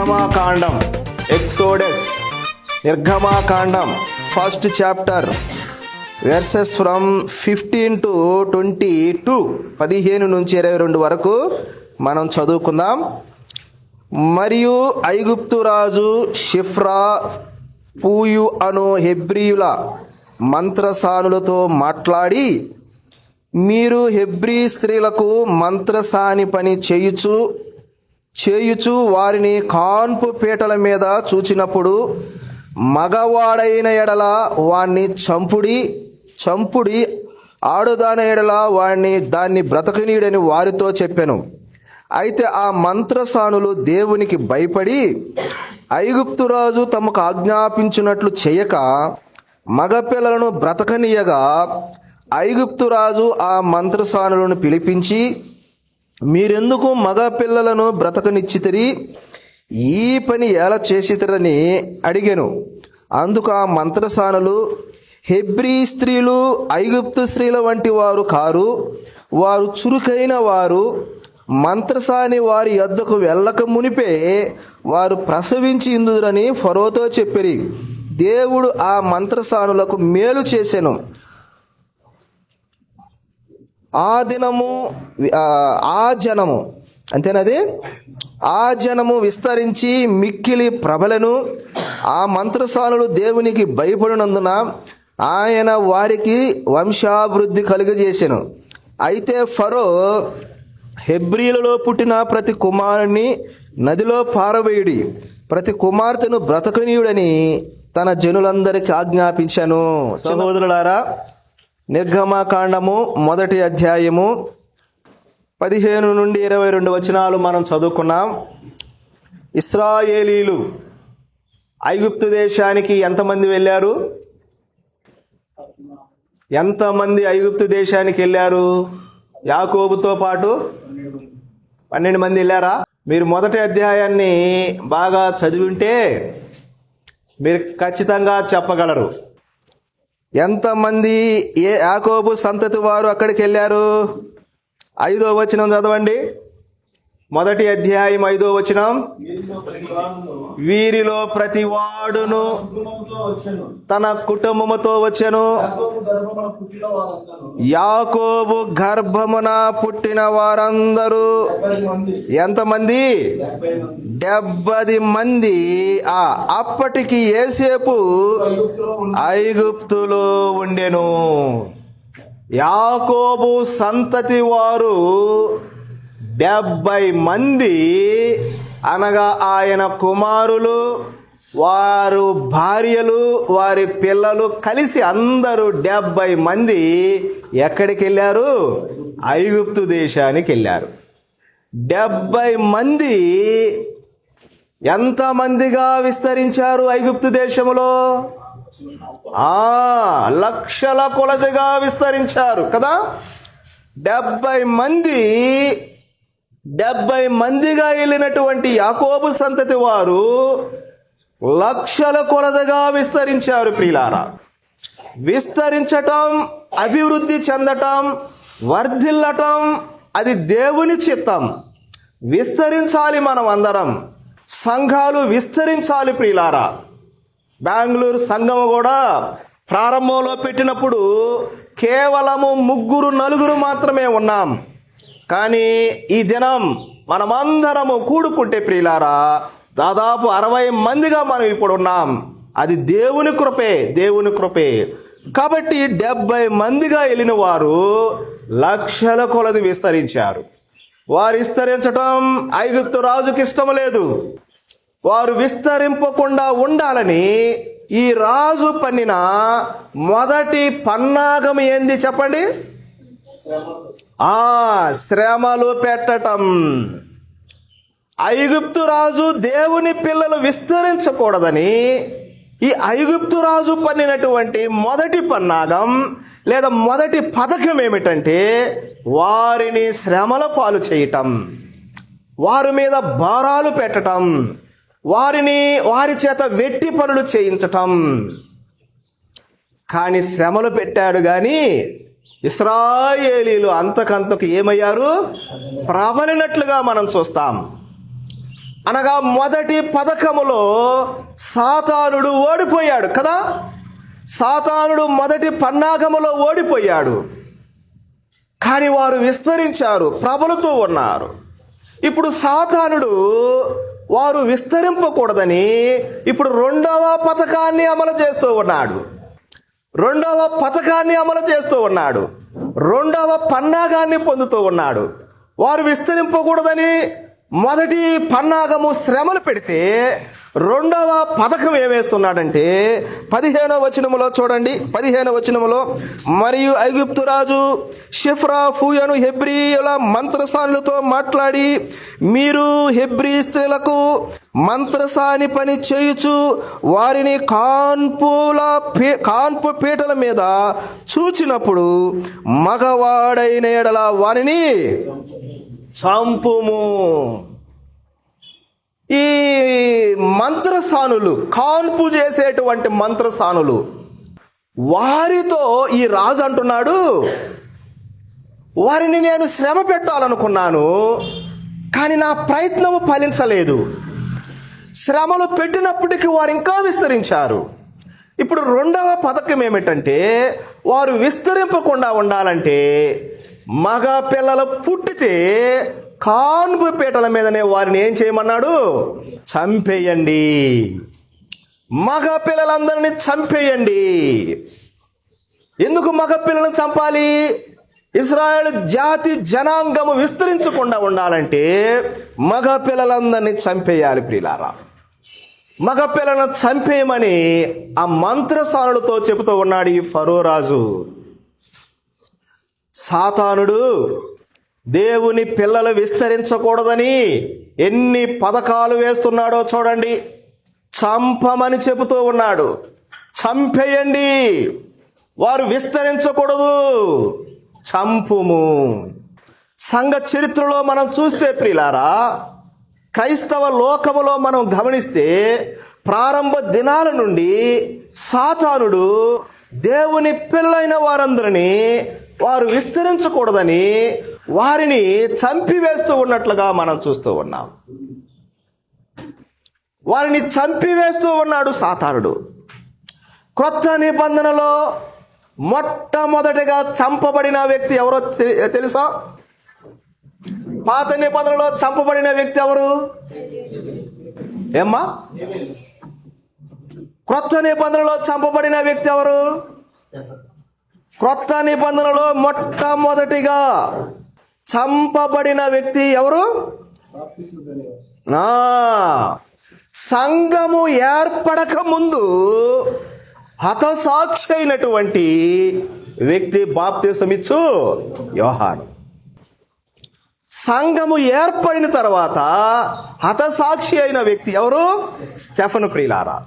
నిర్గమాకాండం, ఎక్సోడస్, నిర్గమాకాండం first chapter verses from 15 to 22, 15 నుంచి 22 వరకు మనం చదువుకుందాం. మరియు ఐగుప్తు రాజు షిఫ్రా పూయు అను హెబ్రీయుల మంత్రసానులతో మాట్లాడి, మీరు హెబ్రీ స్త్రీలకు మంత్రసాని పని చేయుచు వారిని కాన్పు పీటల మీద చూచినప్పుడు మగవాడైన ఎడల వాణ్ణి చంపుడి, ఆడుదాని ఎడల దాన్ని బ్రతకనీయుడని వారితో చెప్పెను. అయితే ఆ మంత్రసానులు దేవునికి భయపడి ఐగుప్తు రాజు తమకు ఆజ్ఞాపించినట్లు చేయక మగపిల్లలను బ్రతకనీయగా, ఐగుప్తు రాజు ఆ మంత్రసానులను పిలిపించి, మీరెందుకు మగ పిల్లలను బ్రతకనిచ్చితిరి? ఈ పని ఎలా చేసితిరని అడిగెను. అందుకు ఆ మంత్రసానులు, హెబ్రీ స్త్రీలు ఐగుప్తు స్త్రీల వంటి వారు కారు, వారు చురుకైన వారు. మంత్రసాని వారి యొద్దకు వెళ్ళక మునిపే వారు ప్రసవించి ఇందురని ఫరోతో చెప్పిరి. దేవుడు ఆ మంత్రసానులకు మేలు చేసెను. ఆ జనము విస్తరించి మిక్కిలి ప్రబలను. ఆ మంత్రసానులు దేవునికి భయపడినందున ఆయన వారికి వంశాభివృద్ధి కలుగజేసెను. అయితే ఫరో, హెబ్రీలలో పుట్టిన ప్రతి కుమారుని నదిలో పారవేయుడి, ప్రతి కుమార్తెను బ్రతకనీయుడని తన జనులందరికీ ఆజ్ఞాపించాను. సహోదరులారా, నిర్గమాకాండము 1వ అధ్యాయము 15 నుండి 22 వచనాలు మనం చదువుకున్నాం. ఇశ్రాయేలీలు ఐగుప్తు దేశానికి ఎంతమంది వెళ్ళారు? ఎంతమంది ఐగుప్తు దేశానికి వెళ్ళారు? యాకోబుతో పాటు 12 మంది వెళ్ళారా? మీరు 1వ అధ్యాయాన్ని బాగా చదివింటే మీరు ఖచ్చితంగా చెప్పగలరు ఎంతమంది యాకోబు సంతతి వారు అక్కడికి వెళ్ళారు. 5వ వచనం చదవండి. 1వ అధ్యాయం 5వ వచనం. వీరిలో ప్రతి వాడును తన కుటుంబముతో వచ్చెను. యాకోబు గర్భమున పుట్టిన వారందరూ ఎంతమంది? 70 మంది. అప్పటికి యోసేపు ఐగుప్తులో ఉండెను. యాకోబు సంతతి వారు 70 మంది, అనగా ఆయన కుమారులు, వారు భార్యలు, వారి పిల్లలు కలిసి అందరూ 70 మంది ఎక్కడికి వెళ్ళారు? ఐగుప్తు దేశానికి వెళ్ళారు. 70 మంది ఎంతమందిగా విస్తరించారు ఐగుప్తు దేశంలో? లక్షల కొలదిగా విస్తరించారు కదా. 70 మందిగా వెళ్ళినటువంటి యాకోబు సంతతి వారు లక్షల కొలదిగా విస్తరించారు. ప్రియులారా, విస్తరించటం, అభివృద్ధి చెందటం, వర్ధిల్లటం అది దేవుని చిత్తం. విస్తరించాలి, మనం అందరం సంఘాలు విస్తరించాలి. ప్రియులారా, బెంగళూరు సంఘము కూడా ప్రారంభంలో పెట్టినప్పుడు కేవలము 3-4 మాత్రమే ఉన్నాం. కానీ ఈ దినం మనమందరము కూడుకుంటే ప్రియులారా దాదాపు 60 మందిగా మనం ఇప్పుడు ఉన్నాం. అది దేవుని కృపే. కాబట్టి 70 మందిగా వెళ్ళిన వారు లక్షల కొలది విస్తరించారు. వారు విస్తరించటం ఐగుప్తు రాజుకి ఇష్టం లేదు. వారు విస్తరింపకుండా ఉండాలని ఈ రాజు పన్నిన మొదటి పన్నాగం ఏంది చెప్పండి? శ్రమలు పెట్టటం. ఐగుప్తు రాజు దేవుని పిల్లలు విస్తరించకూడదని ఈ ఐగుప్తు రాజు పన్నినటువంటి మొదటి పన్నాగం లేదా మొదటి పథకం ఏమిటంటే వారిని శ్రమల పాలు చేయటం, వారి మీద భారాలు పెట్టటం, వారి చేత వెట్టి పనులు చేయించటం. కానీ శ్రమలు పెట్టాడు గాని ఇశ్రాయేలీలు అంతకంతకు ఏమయ్యారు? ప్రబలినట్లుగా మనం చూస్తాం. అనగా మొదటి పథకములో సాతానుడు ఓడిపోయాడు కదా. సాతానుడు మొదటి పన్నాగములో ఓడిపోయాడు. కానీ వారు విస్తరించారు, ప్రబలుతూ ఉన్నారు. ఇప్పుడు సాతానుడు వారు విస్తరింపకూడదని ఇప్పుడు రెండవ పథకాన్ని అమలు చేస్తూ ఉన్నాడు. రెండవ పన్నాగాన్ని పొందుతూ ఉన్నాడు. వారు విస్తరింపకూడదని మొదటి పన్నాగము శ్రమలు పెడితే రెండవ పథకం ఏమేస్తున్నాడంటే 15వ వచనములో చూడండి. 15వ వచనములో, మరియు ఐగుప్తు రాజు షిఫ్రాఫుయను హెబ్రీయుల మంత్రసానులతో మాట్లాడి, మీరు హెబ్రీ స్త్రీలకు మంత్రసాని పని చేయుచు వారిని కాన్పు పీటల మీద చూచినప్పుడు మగవాడైన ఎడల వారిని చంపుము. ఈ మంత్రసానులు, కాన్పు చేసేటువంటి మంత్రసానులు, వారితో ఈ రాజు అంటున్నాడు, వారిని నేను శ్రమ పెట్టాలనుకున్నాను, కానీ నా ప్రయత్నము ఫలించలేదు. శ్రమలు పెట్టినప్పటికీ వారు ఇంకా విస్తరించారు. ఇప్పుడు రెండవ పథకం ఏమిటంటే, వారు విస్తరింపకుండా ఉండాలంటే మగ పిల్లలు పుట్టితే కాన్పు పీటల మీదనే వారిని ఏం చేయమన్నాడు? చంపేయండి. మగ పిల్లలందరినీ చంపేయండి. ఎందుకు మగ పిల్లలను చంపాలి? ఇశ్రాయేలు జాతి జనాంగము విస్తరించకుండా ఉండాలంటే మగ పిల్లలందరినీ చంపేయాలి. ప్రియులారా, మగ పిల్లలను చంపేయమని ఆ మంత్రసానులతో చెబుతూ ఉన్నాడు ఈ ఫరో రాజు. సాతానుడు దేవుని పిల్లలు విస్తరించకూడదని ఎన్ని పథకాలు వేస్తున్నాడో చూడండి. చంపమని చెబుతూ ఉన్నాడు. చంపేయండి, వారు విస్తరించకూడదు, చంపుము. సంఘ చరిత్రలో మనం చూస్తే ప్రియులారా, క్రైస్తవ లోకములో మనం గమనిస్తే ప్రారంభ దినాల నుండి సాతానుడు దేవుని పిల్లలైన వారందరినీ వారు విస్తరించకూడదని వారిని చంపివేస్తూ ఉన్నట్లుగా మనం చూస్తూ ఉన్నాం. వారిని చంపివేస్తూ ఉన్నాడు సాతానుడు. క్రొత్త నిబంధనలో మొట్టమొదటిగా చంపబడిన వ్యక్తి ఎవరో తెలుసా? పాత నిబంధనలో చంపబడిన వ్యక్తి ఎవరు? ఏమ్మా? క్రొత్త నిబంధనలో చంపబడిన వ్యక్తి ఎవరు? క్రొత్త నిబంధనలో మొట్టమొదటిగా చంపబడిన వ్యక్తి ఎవరు? సంఘము ఏర్పడక ముందు హతసాక్షి అయినటువంటి వ్యక్తి బాప్తిసమిచ్చు యోహాను. సంఘము ఏర్పడిన తర్వాత హతసాక్షి అయిన వ్యక్తి ఎవరు? స్టెఫను. ప్రియులారా,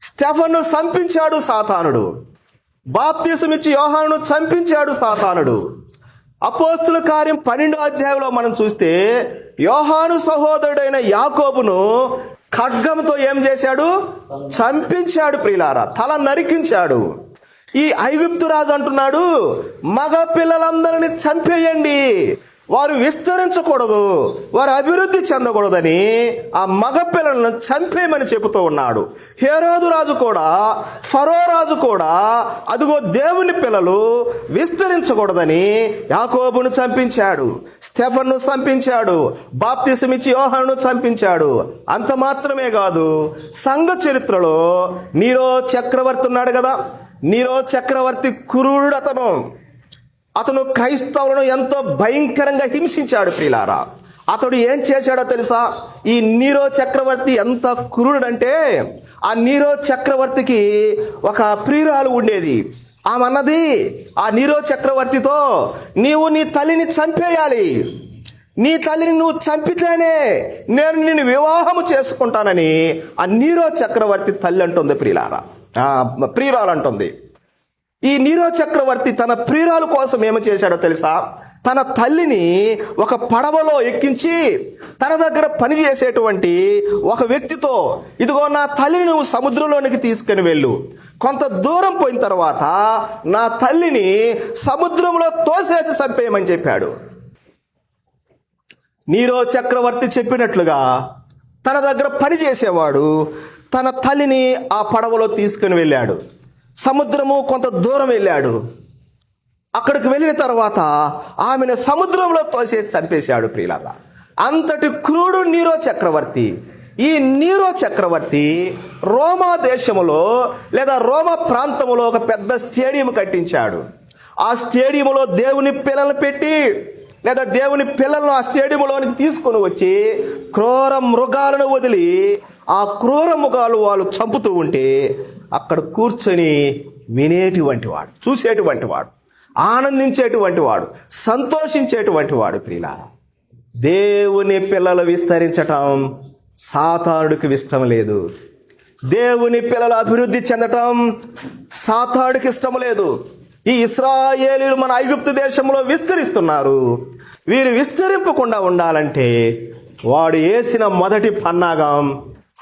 స్టెఫను చంపించాడు సాతానుడు. బాప్తిసమిచ్చి యోహానును చంపించాడు సాతానుడు. అపోస్తుల కార్యం 12వ అధ్యాయంలో మనం చూస్తే యోహాను సహోదరుడైన యాకోబును ఖడ్గంతో ఏం చేశాడు? చంపించాడు. ప్రియులారా, తల నరికించాడు. ఈ ఐగుప్తు రాజు అంటున్నాడు, మగ పిల్లలందరినీ చంపేయండి, వారు విస్తరించకూడదు, వారు అభివృద్ధి చెందకూడదని ఆ మగ పిల్లలను చంపేయమని చెబుతూ ఉన్నాడు. హేరోదు రాజు కూడా, ఫరో రాజు కూడా అదిగో దేవుని పిల్లలు విస్తరించకూడదని యాకోబును చంపించాడు, స్టెఫన్ను చంపించాడు, బాప్తిసమిచ్చి యోహానును చంపించాడు. అంత మాత్రమే కాదు, సంఘ చరిత్రలో నీరో చక్రవర్తి ఉన్నాడు కదా. నీరో చక్రవర్తి క్రూరుడు. అతను క్రైస్తవులను ఎంతో భయంకరంగా హింసించాడు. ప్రియులారా, అతడు ఏం చేశాడో తెలుసా? ఈ నీరో చక్రవర్తి ఎంత క్రూరుడంటే, ఆ నీరో చక్రవర్తికి ఒక ప్రియురాలు ఉండేది. ఆమె అన్నది ఆ నీరో చక్రవర్తితో, నీవు నీ తల్లిని చంపేయాలి, నీ తల్లిని నువ్వు చంపితేనే నేను నిన్ను వివాహము చేసుకుంటానని ఆ నీరో చక్రవర్తి తల్లి అంటుంది. ప్రియురాలు అంటుంది. ఈ నీరో చక్రవర్తి తన ప్రియురాలు కోసం ఏమి చేశాడో తెలుసా? తన తల్లిని ఒక పడవలో ఎక్కించి తన దగ్గర పనిచేసేటువంటి ఒక వ్యక్తితో, ఇదిగో నా తల్లిని నువ్వు సముద్రంలోనికి తీసుకుని వెళ్ళు, కొంత దూరం పోయిన తర్వాత నా తల్లిని సముద్రంలో తోసేసి చంపేయమని చెప్పాడు. నీరో చక్రవర్తి చెప్పినట్లుగా తన దగ్గర పని చేసేవాడు తన తల్లిని ఆ పడవలో తీసుకుని వెళ్ళాడు. సముద్రము కొంత దూరం వెళ్ళాడు. అక్కడికి వెళ్ళిన తర్వాత ఆమెను సముద్రంలో తోసేసి చంపేశాడు ప్రియులారా. అంతటి క్రూడు నీరో చక్రవర్తి. ఈ నీరో చక్రవర్తి రోమా దేశములో లేదా రోమా ప్రాంతములో ఒక పెద్ద స్టేడియం కట్టించాడు. ఆ స్టేడియంలో దేవుని పిల్లలు పెట్టి లేదా దేవుని పిల్లలను ఆ స్టేడియంలోనికి తీసుకొని వచ్చి క్రూర మృగాలను వదిలి ఆ క్రూర మృగాలు వాళ్ళు చంపుతూ ఉంటే అక్కడ కూర్చొని వినేటువంటి వాడు, చూసేటువంటి వాడు, ఆనందించేటువంటి వాడు, సంతోషించేటువంటి వాడు. ప్రియులారా, దేవుని పిల్లలు విస్తరించటం సాతానుడికి ఇష్టం లేదు. దేవుని పిల్లలు అభివృద్ధి చెందటం సాతానుడికి ఇష్టం లేదు. ఈ ఇశ్రాయేలీయులు మన ఐగుప్తు దేశంలో విస్తరిస్తున్నారు. వీరు విస్తరింపకుండా ఉండాలంటే వాడు వేసిన మొదటి పన్నాగం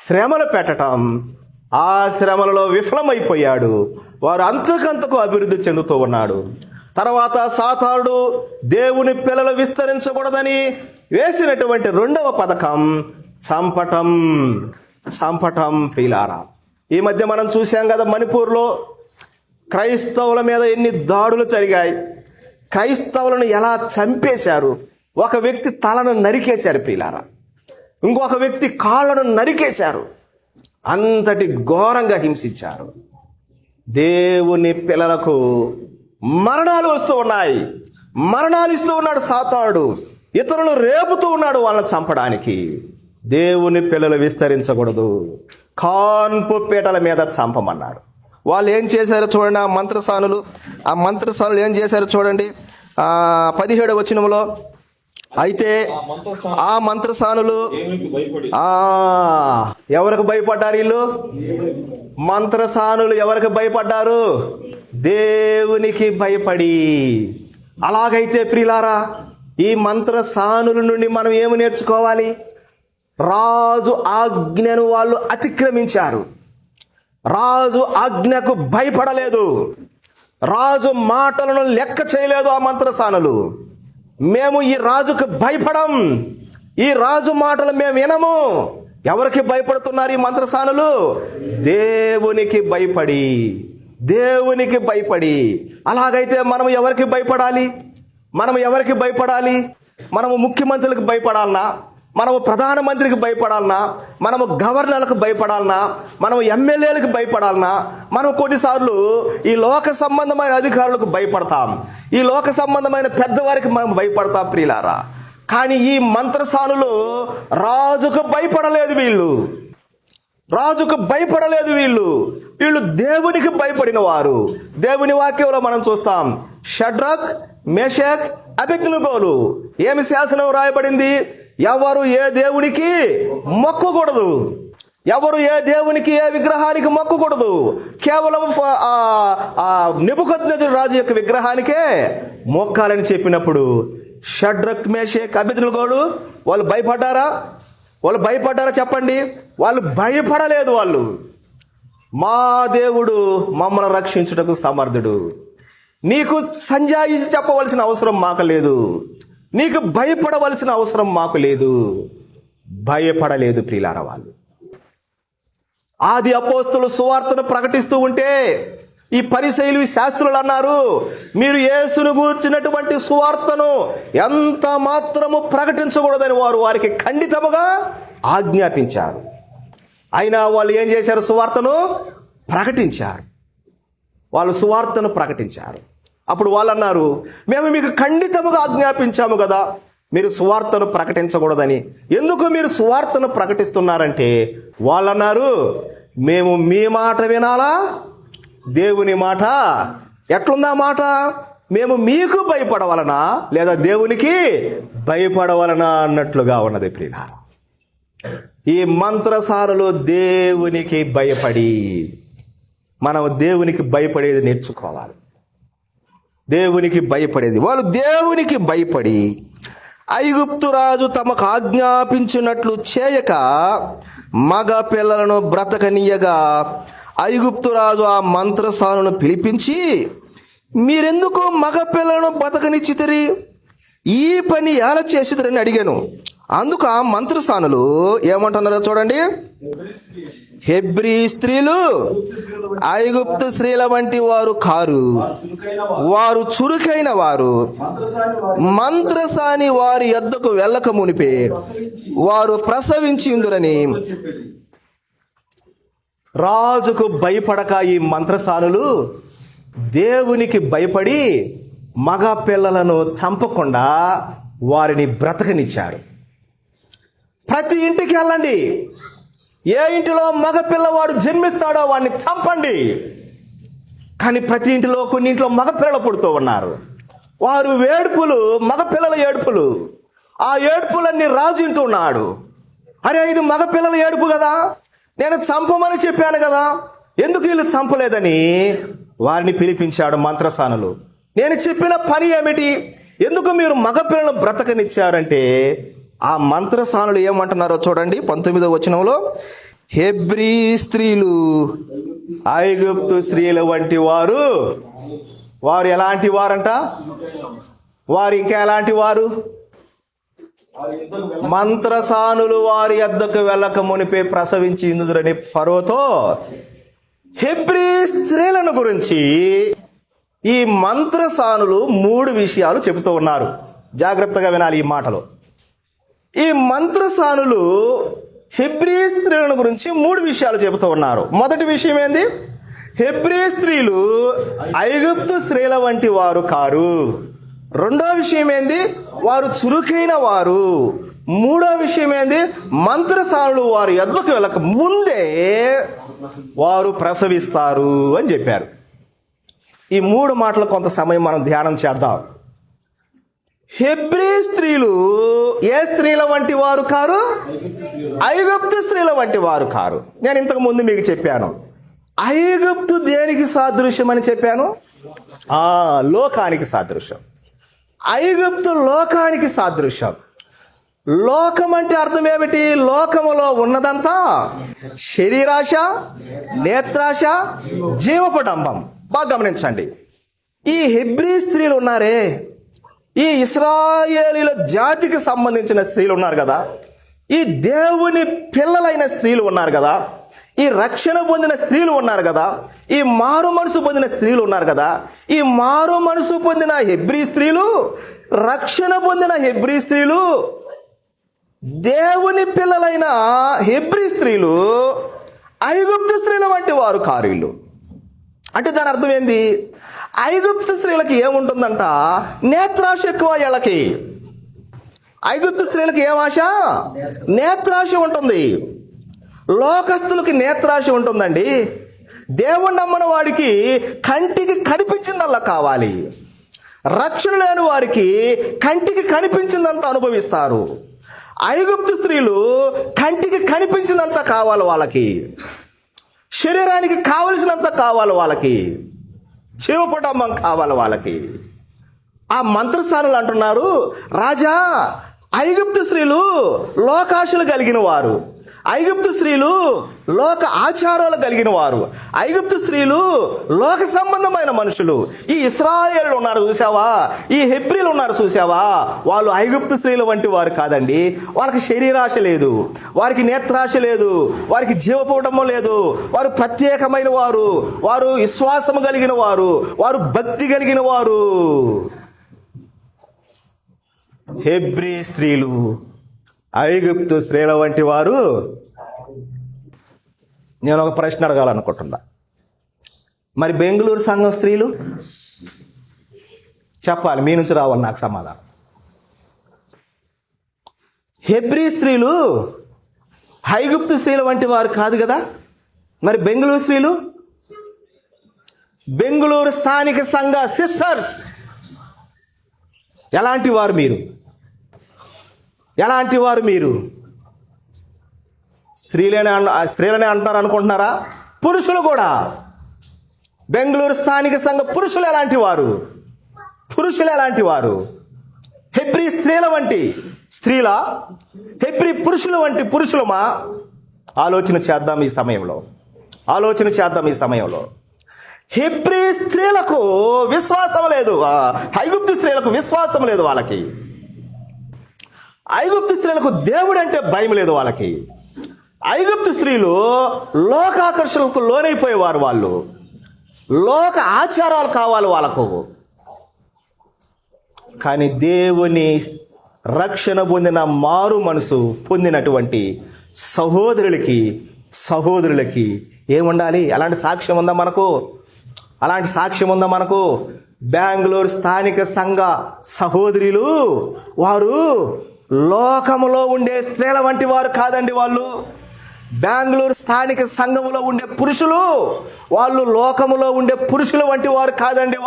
శ్రమలు పెట్టటం. ఆ శ్రమలలో విఫలమైపోయాడు. వారు అంతకంతకు అభివృద్ధి చెందుతూ ఉన్నాడు. తర్వాత సాతానుడు దేవుని పిల్లలు విస్తరించకూడదని వేసినటువంటి రెండవ పథకం చంపటం. ప్రియులారా, ఈ మధ్య మనం చూసాం కదా, మణిపూర్లో క్రైస్తవుల మీద ఎన్ని దాడులు జరిగాయి. క్రైస్తవులను ఎలా చంపేశారు. ఒక వ్యక్తి తలను నరికేశారు ప్రియులారా, ఇంకొక వ్యక్తి కాళ్ళను నరికేశారు. అంతటి ఘోరంగా హింసించారు. దేవుని పిల్లలకు మరణాలు వస్తూ ఉన్నాయి. మరణాలు ఇస్తూ ఉన్నాడు సాతానుడు. ఇతరులు రేపుతూ ఉన్నాడు వాళ్ళని చంపడానికి. దేవుని పిల్లలు విస్తరించకూడదు, కాన్పు పీటల మీద చంపమన్నాడు. వాళ్ళు ఏం చేశారో చూడండి. ఆ మంత్రసానులు ఏం చేశారో చూడండి. 17వ వచనంలో, అయితే ఆ మంత్రసానులు ఎవరికి భయపడ్డారు? వీళ్ళు మంత్రసానులు ఎవరికి భయపడ్డారు? దేవునికి భయపడి. అలాగైతే ప్రియులారా, ఈ మంత్రసానుల నుండి మనం ఏమి నేర్చుకోవాలి? రాజు ఆజ్ఞను వాళ్ళు అతిక్రమించారు. రాజు ఆజ్ఞకు భయపడలేదు. రాజు మాటలను లెక్క చేయలేదు ఆ మంత్రసానులు. మేము ఈ రాజుకు భయపడం, ఈ రాజు మాటలు మేము వినము. ఎవరికి భయపడుతున్నారు ఈ మంత్రసానులు? దేవునికి భయపడి. అలాగైతే మనం ఎవరికి భయపడాలి? మనము ముఖ్యమంత్రులకు భయపడాలనా? మనము ప్రధానమంత్రికి భయపడాలనా? మనము గవర్నర్లకు భయపడాలనా? మనము ఎమ్మెల్యేలకు భయపడాలనా? మనం కొన్నిసార్లు ఈ లోక సంబంధమైన అధికారులకు భయపడతాం, ఈ లోక సంబంధమైన పెద్దవారికి మనం భయపడతాం ప్రియులారా. కానీ ఈ మంత్రసానులు రాజుకు భయపడలేదు. వీళ్ళు దేవునికి భయపడిన వారు. దేవుని వాక్యంలో మనం చూస్తాం, షడ్రక్, మేషక్, అబేద్నెగోలు ఏమి శాసనం రాయబడింది? ఎవరు ఏ దేవునికి మొక్కకూడదు, ఎవరు ఏ దేవునికి ఏ విగ్రహానికి మొక్కకూడదు. కేవలం నెబుకద్నెజరు రాజు యొక్క విగ్రహానికే మొక్కాలని చెప్పినప్పుడు షడ్రక్, మేషక్, అబేద్నెగోలు వాళ్ళు భయపడ్డారా? చెప్పండి. వాళ్ళు భయపడలేదు. వాళ్ళు, మా దేవుడు మమ్మల్ని రక్షించుటకు సమర్థుడు, నీకు సంజాయిషి చెప్పవలసిన అవసరం మాకు లేదు, నీకు భయపడవలసిన అవసరం మాకు లేదు. భయపడలేదు ప్రియులారా వాళ్ళు. ఆది అపోస్తులు సువార్తను ప్రకటిస్తూ ఉంటే ఈ పరిసయ్యులు, శాస్త్రులు అన్నారు, మీరు యేసును గూర్చినటువంటి సువార్తను ఎంత మాత్రము ప్రకటించకూడదని వారికి ఖండితముగా ఆజ్ఞాపించారు. అయినా వాళ్ళు ఏం చేశారు? సువార్తను ప్రకటించారు. అప్పుడు వాళ్ళు అన్నారు, మేము మీకు ఖండితముగా ఆజ్ఞాపించాము కదా, మీరు సువార్తను ప్రకటించకూడదని. ఎందుకు మీరు సువార్తను ప్రకటిస్తున్నారంటే వాళ్ళు అన్నారు, మేము మీ మాట వినాలా, దేవుని మాట ఎట్లుందా మాట? మేము మీకు భయపడవలనా లేదా దేవునికి భయపడవలనా అన్నట్లుగా ఉన్నది ప్రియులారా. ఈ మంత్రసారులు దేవునికి భయపడి, మనం దేవునికి భయపడేది నేర్చుకోవాలి. వాళ్ళు దేవునికి భయపడి ఐగుప్తు రాజు తమకు ఆజ్ఞాపించినట్లు చేయక మగ పిల్లలను బ్రతకనీయగా ఐగుప్తు రాజు ఆ మంత్రసానులను పిలిపించి, మీరెందుకు మగ పిల్లలను బ్రతకనిచ్చితిరి? ఈ పని ఎలా చేసిదరని అడిగాను. అందుకు ఆ మంత్రసానులు ఏమంటున్నారో చూడండి. హెబ్రీ స్త్రీలు ఐగుప్తు స్త్రీల వంటి వారు కారు, వారు చురుకైన వారు, మంత్రసాని వారి యొద్దకు వెళ్ళక మునిపే వారు ప్రసవించిందురని. రాజుకు భయపడక ఈ మంత్రసానులు దేవునికి భయపడి మగ పిల్లలను చంపకుండా వారిని బ్రతకనిచ్చారు. ప్రతి ఇంటికి వెళ్ళండి, ఏ ఇంటిలో మగ పిల్లవాడు జన్మిస్తాడో వాడిని చంపండి. కానీ ప్రతి ఇంటిలో కొన్ని ఇంట్లో మగ పిల్లలు పుడుతూ ఉన్నారు. వారు ఏడుపులు, మగ పిల్లల ఏడుపులు. ఆ ఏడుపులన్నీ రాజు వింటున్నాడు. అరే, ఇది మగ పిల్లల ఏడుపు కదా, నేను చంపమని చెప్పాను కదా, ఎందుకు వీళ్ళు చంపలేదని వారిని పిలిపించాడు మంత్రసానులు. నేను చెప్పిన పని ఏమిటి, ఎందుకు మీరు మగ పిల్లలను బ్రతకనిచ్చారంటే ఆ మంత్రసానులు ఏమంటున్నారో చూడండి. 19వ వచనంలో, హెబ్రీ స్త్రీలు ఐగుప్తు స్త్రీల వంటి వారు. వారు ఎలాంటి వారంట? వారు ఇంకా ఎలాంటి వారు? మంత్రసానులు వారి యొద్దకు వెళ్ళక మునిపే ప్రసవించి ఇందురని ఫరోతో హెబ్రీ స్త్రీలను గురించి ఈ మంత్రసానులు 3 విషయాలు చెబుతూ ఉన్నారు. జాగ్రత్తగా వినాలి ఈ మాటలు. ఈ మంత్రసానులు హెబ్రీ స్త్రీలను గురించి 3 విషయాలు చెబుతూ ఉన్నారు. మొదటి విషయం ఏంది? హెబ్రీ స్త్రీలు ఐగుప్తు స్త్రీల వంటి వారు కారు. రెండో విషయం ఏంది? వారు చురుకైన వారు. మూడో విషయం ఏంది? మంత్రసానులు వారి యొద్దకు వెళ్ళక ముందే వారు ప్రసవిస్తారు అని చెప్పారు. ఈ 3 మాటలు కొంత సమయం మనం ధ్యానం చేద్దాం. హెబ్రీ స్త్రీలు ఏ స్త్రీల వంటి వారు కారు? ఐగుప్తు స్త్రీల వంటి వారు కారు. నేను ఇంతకు ముందు మీకు చెప్పాను, ఐగుప్తు దేనికి సాదృశ్యం అని చెప్పాను? లోకానికి సాదృశ్యం. ఐగుప్తు లోకానికి సాదృశ్యం. లోకం అంటే అర్థం ఏమిటి? లోకములో ఉన్నదంతా శరీరాశ, నేత్రాశ, జీవపడంబం. బాగా గమనించండి. ఈ హెబ్రీ స్త్రీలు ఉన్నారే, ఈ ఇశ్రాయేలీల జాతికి సంబంధించిన స్త్రీలు ఉన్నారు కదా, ఈ దేవుని పిల్లలైన స్త్రీలు ఉన్నారు కదా, ఈ రక్షణ పొందిన స్త్రీలు ఉన్నారు కదా, ఈ మారు మనసు పొందిన స్త్రీలు ఉన్నారు కదా, ఈ మారు మనసు పొందిన హెబ్రీ స్త్రీలు, రక్షణ పొందిన హెబ్రీ స్త్రీలు, దేవుని పిల్లలైన హెబ్రీ స్త్రీలు ఐగుప్తు స్త్రీల వంటి వారు కారీళ్ళు. అంటే దాని అర్థం ఏంది? ఐగుప్తు స్త్రీలకి ఏముంటుందంట? నేత్రాశ ఎక్కువ. వీళ్ళకి ఐగుప్తు స్త్రీలకి ఏం ఆశ? నేత్రాశ ఉంటుంది. లోకస్తులకి నేత్రాశ ఉంటుందండి. దేవుణ్ణి నమ్మని వాడికి కంటికి కనిపించిందల్లా కావాలి. రక్షణ లేని వారికి కంటికి కనిపించిందంతా అనుభవిస్తారు. ఐగుప్తు స్త్రీలు కంటికి కనిపించినంత కావాలి వాళ్ళకి, శరీరానికి కావలసినంత కావాలి వాళ్ళకి, జీవపటంబం కావాలి వాళ్ళకి. ఆ మంత్రసానులు అంటున్నారు, రాజా, ఐగుప్తు స్త్రీలు లోకాశలు కలిగిన వారు, ఐగుప్తు స్త్రీలు లోక ఆచారాలు కలిగిన వారు, ఐగుప్తు స్త్రీలు లోక సంబంధమైన మనుషులు. ఈ ఇశ్రాయేలు ఉన్నారు చూసావా, ఈ హెబ్రీలు ఉన్నారు చూసావా, వాళ్ళు ఐగుప్తు స్త్రీల వంటి వారు కాదండి. వాళ్ళకి శరీరాశ లేదు, వారికి నేత్రాశ లేదు, వారికి జీవపూటము లేదు. వారు ప్రత్యేకమైన వారు, వారు విశ్వాసము కలిగిన వారు, వారు భక్తి కలిగిన వారు. హెబ్రీ స్త్రీలు ఐగుప్తు స్త్రీల వంటి వారు. నేను ఒక ప్రశ్న అడగాలనుకుంటున్నా, మరి బెంగళూరు సంఘం స్త్రీలు చెప్పాలి, మీ నుంచి రావాలి నాకు సమాధానం. హెబ్రీ స్త్రీలు ఐగుప్తు స్త్రీల వంటి వారు కాదు కదా, మరి బెంగళూరు స్త్రీలు, బెంగళూరు స్థానిక సంఘ సిస్టర్స్ ఎలాంటి వారు? మీరు ఎలాంటి వారు? మీరు స్త్రీలనే అంటారు అనుకుంటున్నారా? పురుషులు కూడా. బెంగళూరు స్థానిక సంఘ పురుషులు ఎలాంటి వారు? పురుషులు ఎలాంటి వారు? హెబ్రీ స్త్రీల వంటి స్త్రీలా, హెబ్రీ పురుషుల వంటి పురుషులమా? ఆలోచన చేద్దాం ఈ సమయంలో, ఆలోచన చేద్దాం ఈ సమయంలో. హెబ్రీ స్త్రీలకు విశ్వాసం లేదు, ఐగుప్తు స్త్రీలకు విశ్వాసం లేదు వాళ్ళకి. ఐగుప్తు స్త్రీలకు దేవుడు అంటే భయం లేదు వాళ్ళకి. ఐగుప్తు స్త్రీలు లోకాకర్షణకు లోనైపోయేవారు. వాళ్ళు లోక ఆచారాలు కావాలి వాళ్ళకు. కానీ దేవుని రక్షణ పొందిన మారు మనసు పొందినటువంటి సహోదరులకి ఏముండాలి? అలాంటి సాక్ష్యం ఉందా మనకు? అలాంటి సాక్ష్యం ఉందా మనకు? బెంగళూరు స్థానిక సంఘ సహోదరులు వారు లోకములో ఉండే స్త్రీల వంటి వారు కాదండి. వాళ్ళు బెంగళూరు స్థానిక సంఘములో ఉండే పురుషులు, వాళ్ళు లోకములో ఉండే పురుషుల వంటి వారు కాదండి.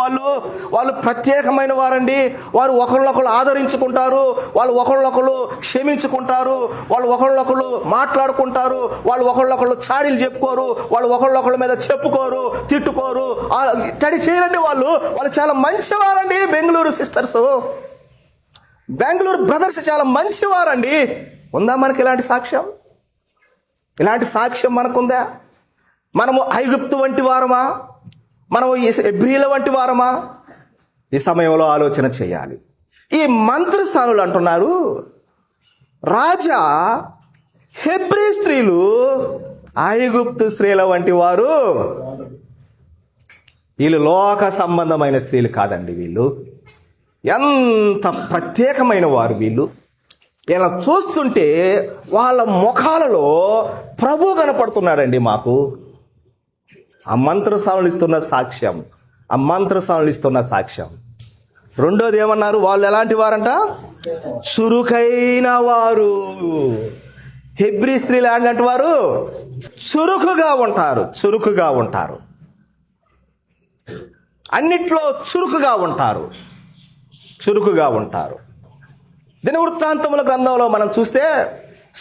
వాళ్ళు ప్రత్యేకమైన వారండి. వారు ఒకళ్ళొకళ్ళు ఆదరించుకుంటారు, వాళ్ళు ఒకళ్ళొకళ్ళు క్షమించుకుంటారు, వాళ్ళు ఒకళ్ళొకళ్ళు మాట్లాడుకుంటారు, వాళ్ళు ఒకళ్ళొకళ్ళు చాడీలు చెప్పుకోరు, వాళ్ళు ఒకళ్ళొకళ్ళ మీద చెప్పుకోరు, తిట్టుకోరు, తడి చేయరండి. వాళ్ళు చాలా మంచివారండి. బెంగళూరు సిస్టర్స్, బెంగళూరు బ్రదర్స్ చాలా మంచివారండి. ఉందా మనకి ఇలాంటి సాక్ష్యం? ఇలాంటి సాక్ష్యం మనకుందా? మనము ఐగుప్తు వంటి వారమా? మనము హెబ్రీల వంటి వారమా? ఈ సమయంలో ఆలోచన చేయాలి. ఈ మంత్రస్థానులు అంటున్నారు, రాజా హెబ్రీ స్త్రీలు ఐగుప్తు స్త్రీల వంటి వారు. వీళ్ళు లోక సంబంధమైన స్త్రీలు కాదండి. వీళ్ళు ఎంత ప్రత్యేకమైన వారు. వీళ్ళు ఇలా చూస్తుంటే వాళ్ళ ముఖాలలో ప్రభు కనపడుతున్నాడండి మాకు. ఆ మంత్రసానులు ఇస్తున్న సాక్ష్యం. రెండోది ఏమన్నారు? వాళ్ళు ఎలాంటి వారంట? చురుకైన వారు. హెబ్రీ స్త్రీలు ఎలాంటి వారు? చురుకుగా ఉంటారు. అన్నిట్లో చురుకుగా ఉంటారు. దినవృత్తాంతముల గ్రంథంలో మనం చూస్తే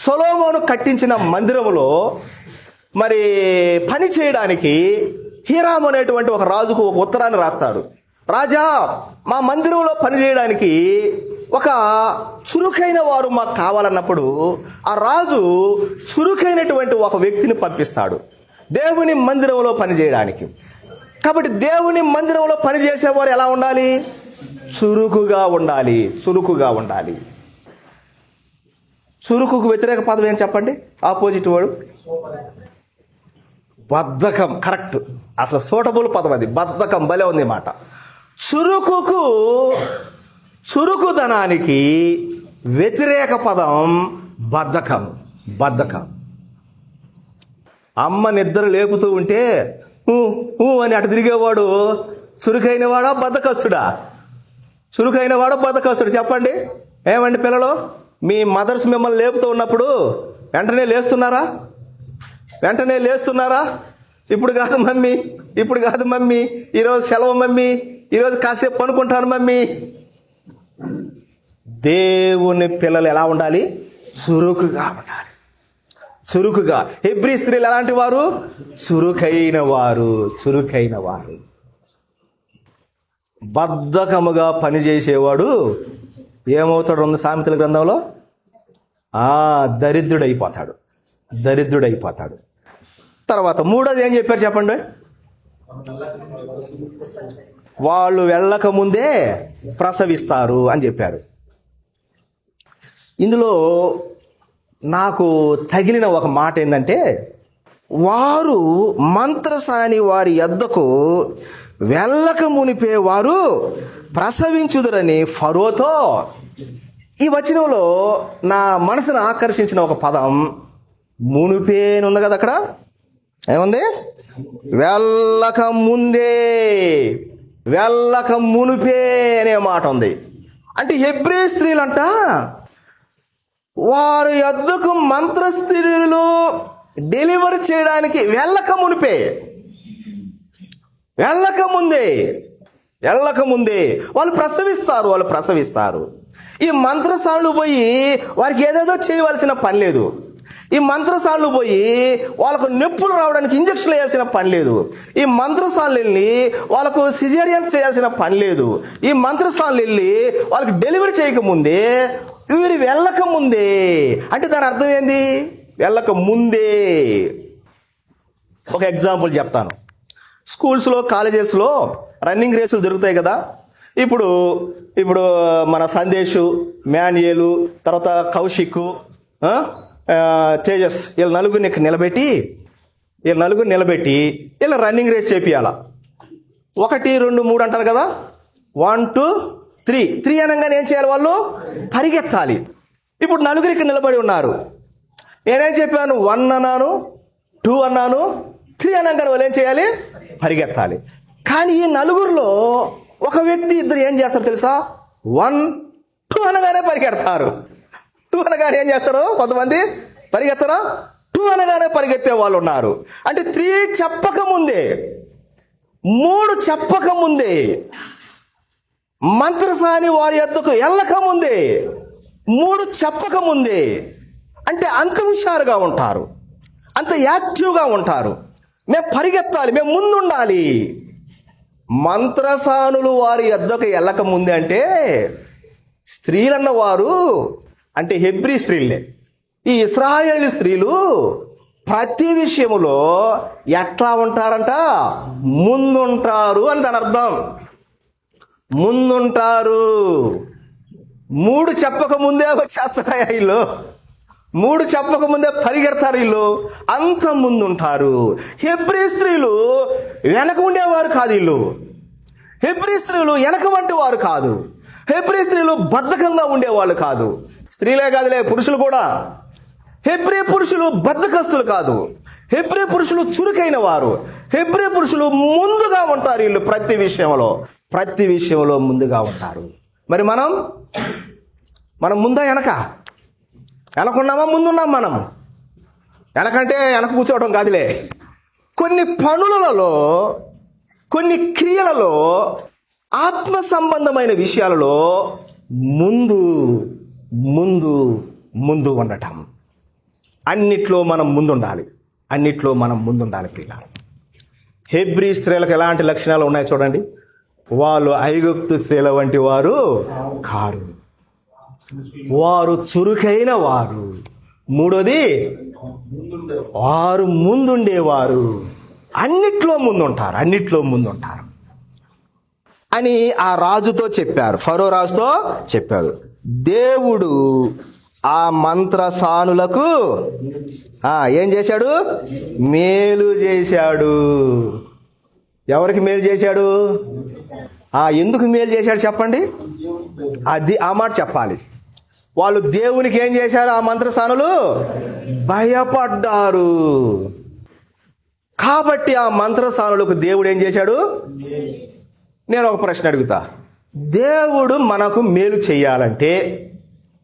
సొలొమోను కట్టించిన మందిరములో మరి పని చేయడానికి హీరాము అనేటువంటి ఒక రాజుకు ఒక ఉత్తరాన్ని రాస్తాడు. రాజా, మా మందిరంలో పని చేయడానికి ఒక చురుకైన వారు మాకు కావాలన్నప్పుడు ఆ రాజు చురుకైనటువంటి ఒక వ్యక్తిని పంపిస్తాడు దేవుని మందిరంలో పని చేయడానికి. కాబట్టి దేవుని మందిరంలో పని చేసేవారు ఎలా ఉండాలి? చురుకుగా ఉండాలి. చురుకుకు వ్యతిరేక పదం ఏం చెప్పండి? ఆపోజిట్ వర్డ్ బద్ధకం. కరెక్ట్, అసలు సూటబుల్ పదం అది. బద్ధకం భలే ఉంది మాట. చురుకుదనానికి వ్యతిరేక పదం బద్ధకం. అమ్మ నిద్ర లేపుతూ ఉంటే అని అటు తిరిగేవాడు చురుకైన వాడా బద్ధకస్తుడా? చెప్పండి. ఏమండి పిల్లలు, మీ మదర్స్ మిమ్మల్ని లేపుతూ ఉన్నప్పుడు వెంటనే లేస్తున్నారా? ఇప్పుడు కాదు మమ్మీ, ఈరోజు సెలవు మమ్మీ, ఈరోజు కాసేపు పనుకుంటాను మమ్మీ. దేవుని పిల్లలు ఎలా ఉండాలి? చురుకుగా. హెబ్రీ స్త్రీలు ఎలాంటి వారు? చురుకైన వారు. బద్ధకముగా పనిచేసేవాడు ఏమవుతాడు? ఉంది సామెతల గ్రంథంలో, దరిద్రుడైపోతాడు. తర్వాత మూడోది ఏం చెప్పారు చెప్పండి? వాళ్ళు వెళ్ళక ముందే ప్రసవిస్తారు అని చెప్పారు. ఇందులో నాకు తగిలిన ఒక మాట ఏంటంటే, వారు మంత్రసాని వారి యొద్దకు వెళ్ళక మునిపే వారు ప్రసవించుదురని ఫరోతో. ఈ వచనంలో నా మనసును ఆకర్షించిన ఒక పదం మునిపే అని ఉంది కదా. అక్కడ ఏముంది? వెళ్ళక మునిపే అనే మాట ఉంది. అంటే హెబ్రీ స్త్రీలంట వారి యొద్దకు మంత్ర స్త్రీలు డెలివరీ చేయడానికి వెళ్ళక ముందే వాళ్ళు ప్రసవిస్తారు. ఈ మంత్రసానులు పోయి వారికి ఏదేదో చేయవలసిన పని లేదు. ఈ మంత్రసానులు పోయి వాళ్ళకు నొప్పులు రావడానికి ఇంజక్షన్లు వేయాల్సిన పని లేదు. ఈ మంత్రసానులు వెళ్ళి వాళ్ళకు సిజేరియన్ చేయాల్సిన పని లేదు. ఈ మంత్రసానులు వెళ్ళి వాళ్ళకి డెలివరీ చేయకముందే వీరు వెళ్ళక ముందే అంటే దాని అర్థం ఏంది? వెళ్ళక ముందే. ఒక ఎగ్జాంపుల్ చెప్తాను. స్కూల్స్లో, కాలేజెస్లో రన్నింగ్ రేసులు జరుగుతాయి కదా. ఇప్పుడు ఇప్పుడు మన సందేశు, మాన్యుయేలు, తర్వాత కౌశిక్, తేజస్, వీళ్ళ నలుగురిని ఇక్కడ నిలబెట్టి వీళ్ళ రన్నింగ్ రేస్ చేపియాల. 1, 2, 3 అంటారు కదా, 1, 2, 3 అనగానే ఏం చేయాలి? వాళ్ళు పరిగెత్తాలి. ఇప్పుడు నలుగురు ఇక్కడ నిలబడి ఉన్నారు. నేనేం చెప్పాను? 1 అన్నాను, 2 అన్నాను, 3 అనగానే వాళ్ళు ఏం చేయాలి? పరిగెత్తాలి. కానీ ఈ నలుగురిలో ఒక వ్యక్తి, ఇద్దరు ఏం చేస్తారు తెలుసా? 1, 2 అనగానే పరిగెడతారు. 2 అనగానే ఏం చేస్తారు? కొంతమంది పరిగెత్తరా? 2 అనగానే పరిగెత్తే వాళ్ళు ఉన్నారు. అంటే 3 చెప్పకముందే, 3 చెప్పకముందే, మంత్రసాని వారి యొద్దకు వెళ్ళకముందే, 3 చెప్పకముందే, అంటే అంత హుషారుగా ఉంటారు, అంత యాక్టివ్గా ఉంటారు. మేము పరిగెత్తాలి, మేము ముందుండాలి. మంత్రసానులు వారి యొద్దకు వెళ్ళక ముందే, అంటే స్త్రీలన్న వారు అంటే హెబ్రీ స్త్రీలే. ఈ ఇశ్రాయేలు స్త్రీలు ప్రతి విషయములో ఎట్లా ఉంటారంట? ముందుంటారు అని దాని అర్థం. ముందుంటారు. 3 చెప్పక ముందే వచ్చేస్తారా వీళ్ళు? 3 చెప్పక ముందే పరిగెడతారు వీళ్ళు, అంత ముందుంటారు. హెబ్రీ స్త్రీలు వెనక ఉండేవారు కాదు. వీళ్ళు హెబ్రీ స్త్రీలు వెనక వంటి వారు కాదు. హెబ్రీ స్త్రీలు బద్ధకంగా ఉండేవాళ్ళు కాదు. స్త్రీలే కాదులే, పురుషులు కూడా. హెబ్రీ పురుషులు బద్ధకస్తులు కాదు. హెబ్రీ పురుషులు చురుకైన వారు. హెబ్రీ పురుషులు ముందుగా ఉంటారు. వీళ్ళు ప్రతి విషయంలో ముందుగా ఉంటారు. మరి మనం ముందా వెనకున్నామా? ముందున్నాం. మనం వెనకంటే వెనక కూర్చోవడం కాదులే. కొన్ని పనులలో, కొన్ని క్రియలలో, ఆత్మ సంబంధమైన విషయాలలో ముందు ఉండటం. అన్నిట్లో మనం ముందుండాలి. ప్రియులారా, హెబ్రీ స్త్రీలకు ఎలాంటి లక్షణాలు ఉన్నాయి చూడండి. వాళ్ళు ఐగుప్తు స్త్రీల వంటి వారు కారు. వారు చురుకైన వారు. 3వది, వారు ముందుండేవారు. అన్నిట్లో ముందుంటారు అని ఆ రాజుతో చెప్పారు. ఫరో రాజుతో చెప్పాడు. దేవుడు ఆ మంత్రసానులకు ఏం చేశాడు? మేలు చేశాడు. ఎవరికి మేలు చేశాడు? ఎందుకు మేలు చేశాడు చెప్పండి? అది ఆ మాట చెప్పాలి. వాళ్ళు దేవునికి ఏం చేశారు? ఆ మంత్రసానులు భయపడ్డారు. కాబట్టి ఆ మంత్రసానులకు దేవుడు ఏం చేశాడు? నేను ఒక ప్రశ్న అడుగుతా. దేవుడు మనకు మేలు చేయాలంటే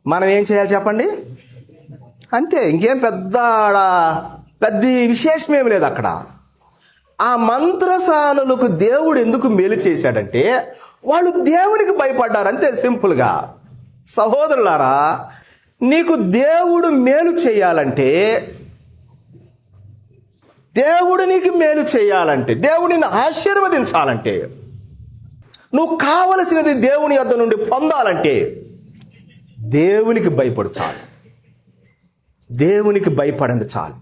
మనం ఏం చేయాలి చెప్పండి? అంతే, ఇంకేం పెద్ద విశేషమేమి లేదు అక్కడ. ఆ మంత్రసానులకు దేవుడు ఎందుకు మేలు చేశాడంటే వాళ్ళు దేవునికి భయపడ్డారు. అంతే, సింపుల్గా. సహోదరులారా, నీకు దేవుడు మేలు చేయాలంటే, దేవుడు నీకు మేలు చేయాలంటే, దేవుడిని ఆశీర్వదించాలంటే, నువ్వు కావలసినది దేవుని యొద్ద నుండి పొందాలంటే దేవునికి భయపడు చాలు. దేవునికి భయపడండి చాలు.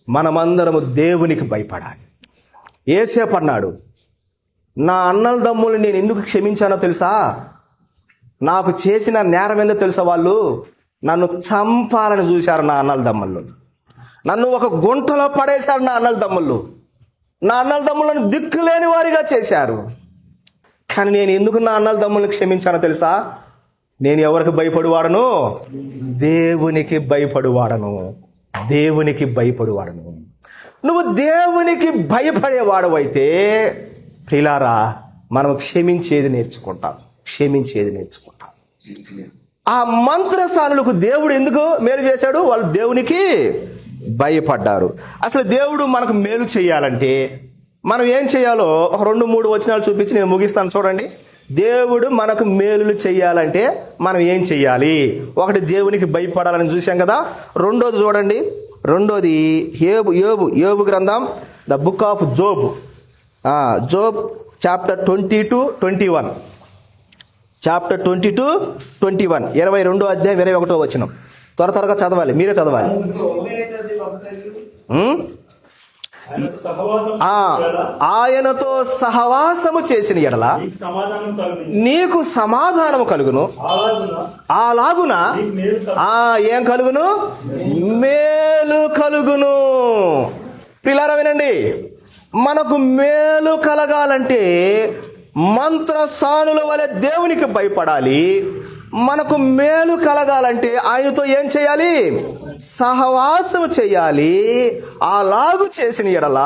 మనమందరము దేవునికి భయపడాలి. యేసేపు అన్నాడు, నా అన్నదమ్ములు నేను ఎందుకు క్షమించానో తెలుసా? నాకు చేసిన నేరం ఏందో తెలుసా? వాళ్ళు నన్ను చంపాలని చూశారు. నా అన్నదమ్ములు నన్ను ఒక గుంటలో పడేశారు. నా అన్నదమ్ములను దిక్కులేని వారిగా చేశారు. కానీ నేను ఎందుకు నా అన్నదమ్ములను క్షమించానో తెలుసా? నేను ఎవరికి భయపడువాడను? దేవునికి భయపడువాడను. నువ్వు దేవునికి భయపడేవాడు అయితే ప్రియులారా, మనం క్షమించేది నేర్చుకుంటాం. ఆ మంత్రసానులకు దేవుడు ఎందుకు మేలు చేశాడు? వాళ్ళు దేవునికి భయపడ్డారు. అసలు దేవుడు మనకు మేలు చేయాలంటే మనం ఏం చేయాలో ఒక 2-3 వచనాలు చూపించి నేను ముగిస్తాను. చూడండి, దేవుడు మనకు మేలులు చేయాలంటే మనం ఏం చేయాలి? ఒకటి, దేవునికి భయపడాలని చూసాం కదా. రెండోది చూడండి, యోబు గ్రంథం, the book of Job, chapter 22-21, 22 అధ్యాయం 21 వచనం. త్వరగా చదవాలి, మీరే చదవాలి. ఆయనతో సహవాసము చేసిన ఎడల నీకు సమాధానము కలుగును. అలాగున ఏం కలుగును? మేలు కలుగును. ప్రియులారా వినండి, మనకు మేలు కలగాలంటే మంత్రసానుల వలె దేవునికి భయపడాలి. మనకు మేలు కలగాలంటే ఆయనతో ఏం చేయాలి? సహవాసం చేయాలి. అలాగు చేసిన ఎడల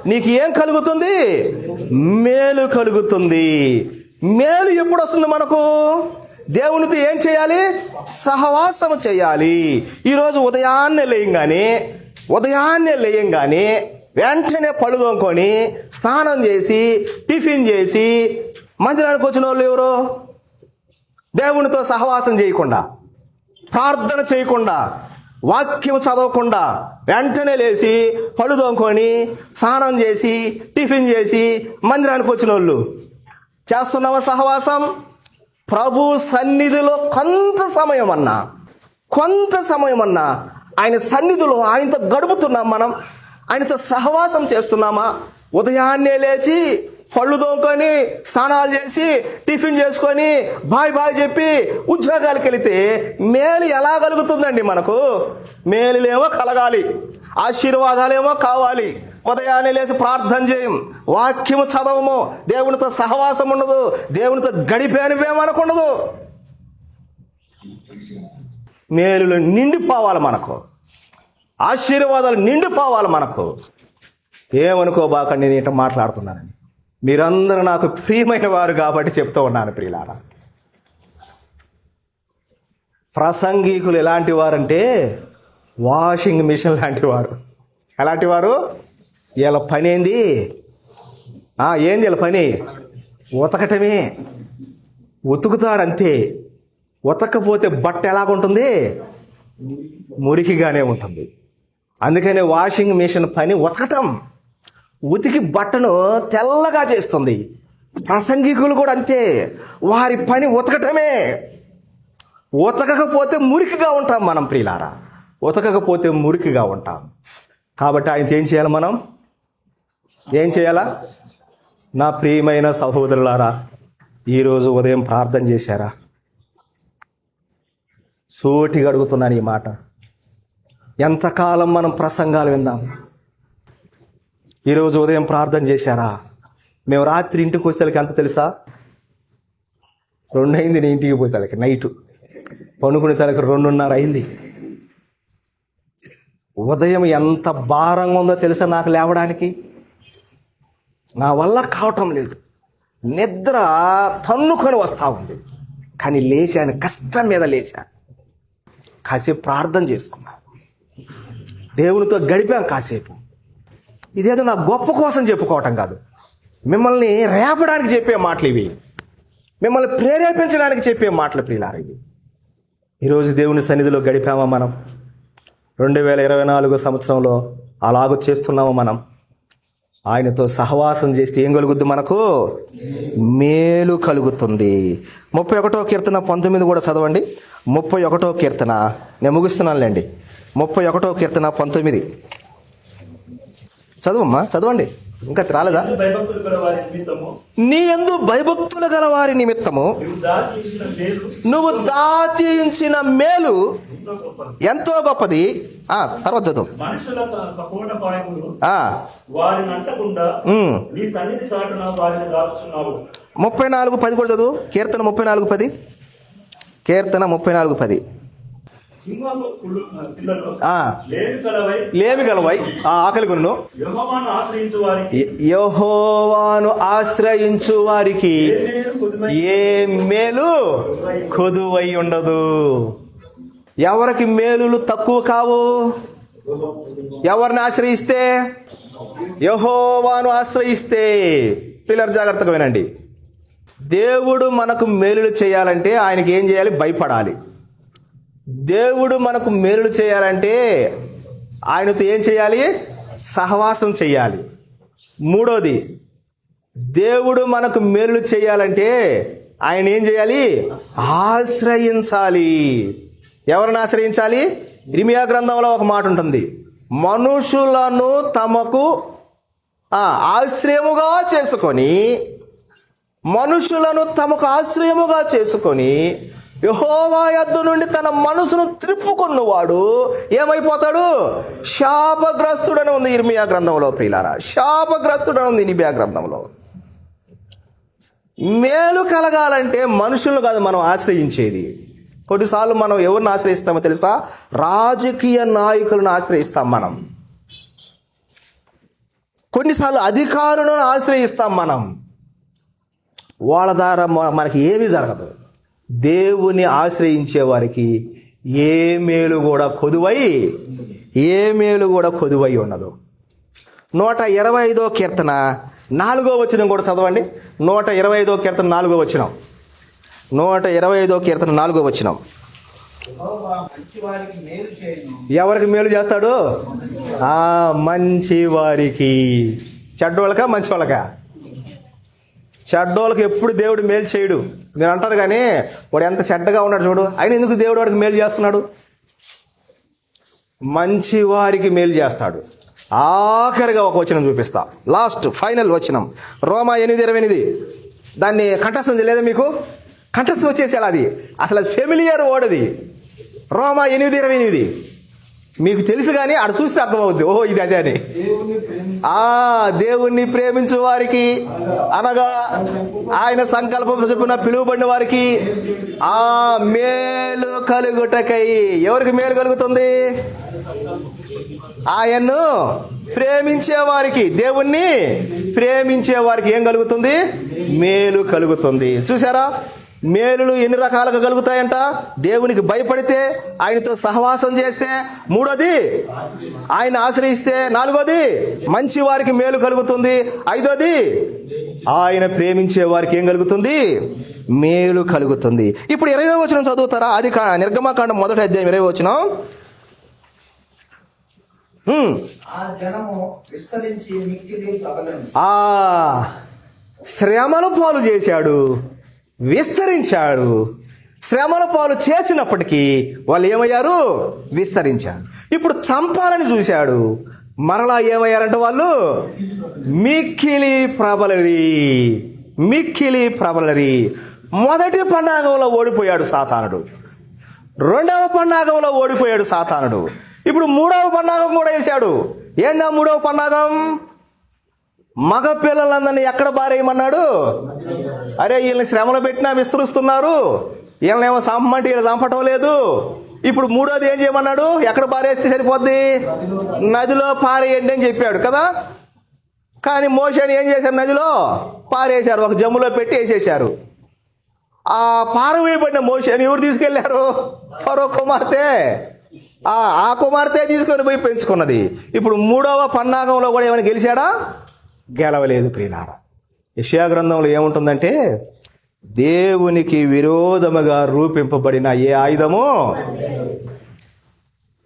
నీకు ఏం కలుగుతుంది? మేలు కలుగుతుంది. మేలు ఎప్పుడు వస్తుంది మనకు? దేవునితో ఏం చేయాలి? సహవాసం చేయాలి. ఈరోజు ఉదయాన్నే లేయంగానే వెంటనే పళ్ళు తోముకొని స్నానం చేసి టిఫిన్ చేసి మందిరానికి వచ్చిన వాళ్ళు ఎవరు? దేవునితో సహవాసం చేయకుండా, ప్రార్థన చేయకుండా, వాక్యం చదవకుండా వెంటనే లేచి పళ్ళు తోముకొని స్నానం చేసి టిఫిన్ చేసి మందిరానికి వచ్చిన వాళ్ళు చేస్తున్నావా సహవాసం? ప్రభు సన్నిధిలో కొంత సమయం అన్నా ఆయన సన్నిధిలో ఆయనతో గడుపుతున్నాం. మనం ఆయనతో సహవాసం చేస్తున్నామా? ఉదయాన్నే లేచి పళ్ళు తోముకొని స్నానాలు చేసి టిఫిన్ చేసుకొని బాయ్ చెప్పి ఉద్యోగాలకు వెళితే మేలు ఎలా కలుగుతుందండి? మనకు మేలులేమో కలగాలి, ఆశీర్వాదాలేమో కావాలి. ఉదయాన్నే లేచి ప్రార్థన చేయం, వాక్యము చదవము, దేవునితో సహవాసం ఉండదు, దేవునితో గడిపేనువేమనకుండదు. మేలులు నిండిపోవాలి మనకు, ఆశీర్వాదాలు నిండిపోవాలి మనకు. ఏమనుకోబాకండి నేను ఇట్లా మాట్లాడుతున్నానని. మీరందరూ నాకు ప్రియమైన వారు కాబట్టి చెప్తూ ఉన్నాను. ప్రియులారా, ప్రసంగికులు ఎలాంటి వారంటే వాషింగ్ మిషన్ లాంటి వారు. ఎలాంటి వారు? వీళ్ళ పని ఏంది? వీళ్ళ పని? ఉతకటమే. ఉతుకుతారంతే. ఉతకపోతే బట్ట ఎలాగుంటుంది? మురికిగానే ఉంటుంది. అందుకనే వాషింగ్ మిషన్ పని ఉతకటం. ఉతికి బట్టను తెల్లగా చేస్తుంది. ప్రసంగికులు కూడా అంతే, వారి పని ఉతకటమే. ఉతకకపోతే మురికిగా ఉంటాం మనం. ప్రియులారా, ఉతకకపోతే మురికిగా ఉంటాం. కాబట్టి ఆయనతో ఏం చేయాలి? మనం ఏం చేయాలా? నా ప్రియమైన సహోదరులారా, ఈరోజు ఉదయం ప్రార్థన చేశారా? సూటిగా అడుగుతున్నాను ఈ మాట. ఎంతకాలం మనం ప్రసంగాలు విందాం? ఈరోజు ఉదయం ప్రార్థన చేశారా? మేము రాత్రి ఇంటికి వచ్చేసరికి ఎంత తెలుసా? 2 అయింది. నేను ఇంటికి పోయేసరికి నైట్ పనుకునే తలకి 2:30 అయింది. ఉదయం ఎంత భారంగా ఉందో తెలుసా నాకు లేవడానికి? నా వల్ల కావటం లేదు. నిద్ర తన్నుకొని వస్తా ఉంది. కానీ లేచాను, కష్టం మీద లేచాను. కాసేపు ప్రార్థన చేసుకున్నా, దేవునితో గడిపాం కాసేపు. ఇదేదో నా గొప్ప కోసం చెప్పుకోవటం కాదు, మిమ్మల్ని రేపడానికి చెప్పే మాటలు ఇవి, మిమ్మల్ని ప్రేరేపించడానికి చెప్పే మాటలు ప్రియులారా ఇవి. ఈరోజు దేవుని సన్నిధిలో గడిపామా మనం? 2024 సంవత్సరంలో అలాగూ చేస్తున్నామా మనం? ఆయనతో సహవాసం చేస్తే ఏం కలుగుద్ది మనకు? మేలు కలుగుతుంది. 31వ కీర్తన 19 కూడా చదవండి. 31వ కీర్తన, నేను ముగిస్తున్నానులేండి. 31వ కీర్తన 19 చదవమ్మా, చదవండి. ఇంకా రాలేదా? నీ యందు భయభక్తులు గల వారి నిమిత్తము నువ్వు దాచించిన మేలు ఎంతో గొప్పది. తర్వాత చదువు. 34:10 కూడా చదువు. కీర్తన 34:10. కీర్తన 34:10. లేమి గలవై ఆకలి కొను. యెహోవాను ఆశ్రయించు వారికి ఏ మేలు కొదువై ఉండదు. ఎవరికి మేలులు తక్కువ కావు? ఎవరిని ఆశ్రయిస్తే? యెహోవాను ఆశ్రయిస్తే. పిల్లలు జాగ్రత్తగా వినండి. దేవుడు మనకు మేలులు చేయాలంటే ఆయనకి ఏం చేయాలి? భయపడాలి. దేవుడు మనకు మేలులు చేయాలంటే ఆయనతో ఏం చేయాలి? సహవాసం చేయాలి. మూడోది, దేవుడు మనకు మేలులు చేయాలంటే ఆయన ఏం చేయాలి? ఆశ్రయించాలి. ఎవరిని ఆశ్రయించాలి? ఇర్మియా గ్రంథంలో ఒక మాట ఉంటుంది, మనుషులను తమకు ఆశ్రయముగా చేసుకొని, మనుషులను తమకు ఆశ్రయముగా చేసుకొని యెహోవా యొద్ద నుండి తన మనసును త్రిప్పుకున్నవాడు ఏమైపోతాడు? శాపగ్రస్తుడని ఉంది ఇర్మియా గ్రంథంలో. ప్రియులారా, శాపగ్రస్తుడని ఉంది ఇర్మియా గ్రంథంలో. మేలు కలగాలంటే మనుషులను కాదు మనం ఆశ్రయించేది. కొన్నిసార్లు మనం ఎవరిని ఆశ్రయిస్తామో తెలుసా? రాజకీయ నాయకులను ఆశ్రయిస్తాం మనం. కొన్నిసార్లు అధికారులను ఆశ్రయిస్తాం మనం. వాళ్ళ ద్వారా మనకి ఏమీ జరగదు. దేవుని ఆశ్రయించే వారికి ఏ మేలు కూడా కొదువై ఉండదు. 125వ కీర్తన 4వ వచనం కూడా చదవండి. 125వ కీర్తన 4వ వచనం. 125వ కీర్తన 4వ వచనం. ఎవరికి మేలు చేస్తాడు? మంచి వారికి. చెడ్డోళ్ళకా మంచి చెడ్డోళ్ళకి ఎప్పుడు దేవుడు మేలు చేయడు. మీరు అంటారు కానీ వాడు ఎంత చెడ్డగా ఉన్నాడు చూడు, ఆయన ఎందుకు దేవుడు వాడికి మేలు చేస్తున్నాడు? మంచి వారికి మేలు చేస్తాడు. ఆఖరిగా ఒక వచనం చూపిస్తా, లాస్ట్ ఫైనల్ వచనం, రోమా 8:28. దాన్ని కంఠస్థం చేయలేదా మీకు? కంఠస్థం వచ్చేసేలా, అది అసలు అది ఫెమిలియర్ వర్డ్. అది రోమా 8:28 మీకు తెలుసు కానీ ఆడ చూస్తే అర్థమవుద్ది, ఓహో ఇది అదే అని. దేవుణ్ణి ప్రేమించు వారికి, అనగా ఆయన సంకల్పం చొప్పున పిలువబడిన వారికి మేలు కలుగుటకై. ఎవరికి మేలు కలుగుతుంది? ఆయన్ను ప్రేమించే వారికి, దేవుణ్ణి ప్రేమించే వారికి ఏం కలుగుతుంది? మేలు కలుగుతుంది. చూసారా, మేలులు ఎన్ని రకాలుగా కలుగుతాయంట? దేవునికి భయపడితే, ఆయనతో సహవాసం చేస్తే, 3వది ఆయన ఆశ్రయిస్తే, 4వది మంచి వారికి మేలు కలుగుతుంది, 5వది ఆయన ప్రేమించే వారికి ఏం కలుగుతుంది? మేలు కలుగుతుంది. ఇప్పుడు 20వ వచనం చదువుతారా? అది నిర్గమకాండం 1వ అధ్యాయం 20వ వచనం. శ్రమల పాలు చేశాడు, విస్తరించాడు. శ్రమల పాలు చేసినప్పటికీ వాళ్ళు ఏమయ్యారు? విస్తరించారు. ఇప్పుడు చంపాలని చూశాడు, మరలా ఏమయ్యారంటే వాళ్ళు మిక్కిలి ప్రబలరి. మొదటి పన్నాగంలో ఓడిపోయాడు సాతానుడు, 2వ పన్నాగంలో ఓడిపోయాడు సాతానుడు. ఇప్పుడు 3వ పన్నాగం కూడా వేశాడు. ఏందా 3వ పన్నాగం? మగ పిల్లలందరినీ ఎక్కడ బారేయమన్నాడు? అరే వీళ్ళని శ్రమలు పెట్టినా విస్తరిస్తున్నారు, వీళ్ళనేమో చంపమంటే వీళ్ళు చంపటం లేదు. ఇప్పుడు 3వది ఏం చేయమన్నాడు? ఎక్కడ పారేస్తే సరిపోద్ది? నదిలో పారేయండి అని చెప్పాడు కదా. కానీ మోషేని ఏం చేశారు? నదిలో పారేశారు, ఒక జమ్ములో పెట్టి వేసేశారు. ఆ పారవేయబడిన మోషేని ఎవరు తీసుకెళ్లారు? ఫరో కుమార్తె. ఆ కుమార్తె తీసుకొని పోయి పెంచుకున్నది. ఇప్పుడు 3వ పన్నాగంలో కూడా ఏమైనా గెలిచాడా? గెలవలేదు. ప్రియులారా, యెషయా గ్రంథంలో ఏముంటుందంటే, దేవునికి విరోధముగా రూపింపబడిన ఏ ఆయుధము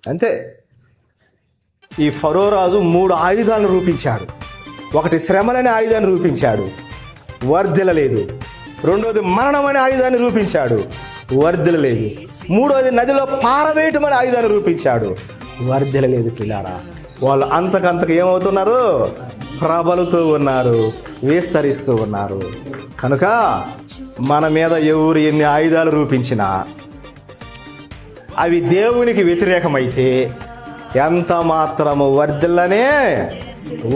అంతే. ఈ ఫరో రాజు 3 ఆయుధాలను రూపించాడు. ఒకటి శ్రమలనే ఆయుధాన్ని రూపించాడు, వర్ధిల్లలేదు. 2వది మరణం అనే ఆయుధాన్ని రూపించాడు, వర్ధిల్లలేదు. 3వది నదిలో పారవేయటం అనే ఆయుధాన్ని రూపించాడు, వర్ధిల్లలేదు. పిల్లారా, వాళ్ళు అంతకంతకు ఏమవుతున్నారు? ప్రబలుతూ ఉన్నారు, విస్తరిస్తూ ఉన్నారు. కనుక మన మీద ఎవరు ఎన్ని ఆయుధాలు రూపించినా అవి దేవునికి వ్యతిరేకమైతే ఎంత మాత్రము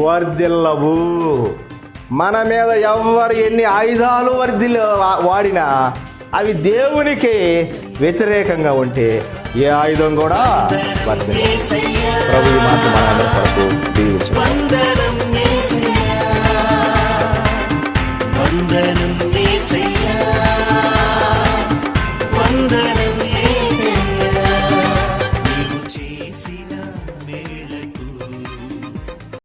వర్ధిల్లవు. మన మీద ఎవరు ఎన్ని ఆయుధాలు వాడినా అవి దేవునికి వ్యతిరేకంగా ఉంటే ఏ ఆయుధం కూడా వర్ధిల్లదు. ప్రభు ఈ మాట మనందరి కొరకు దీవించు.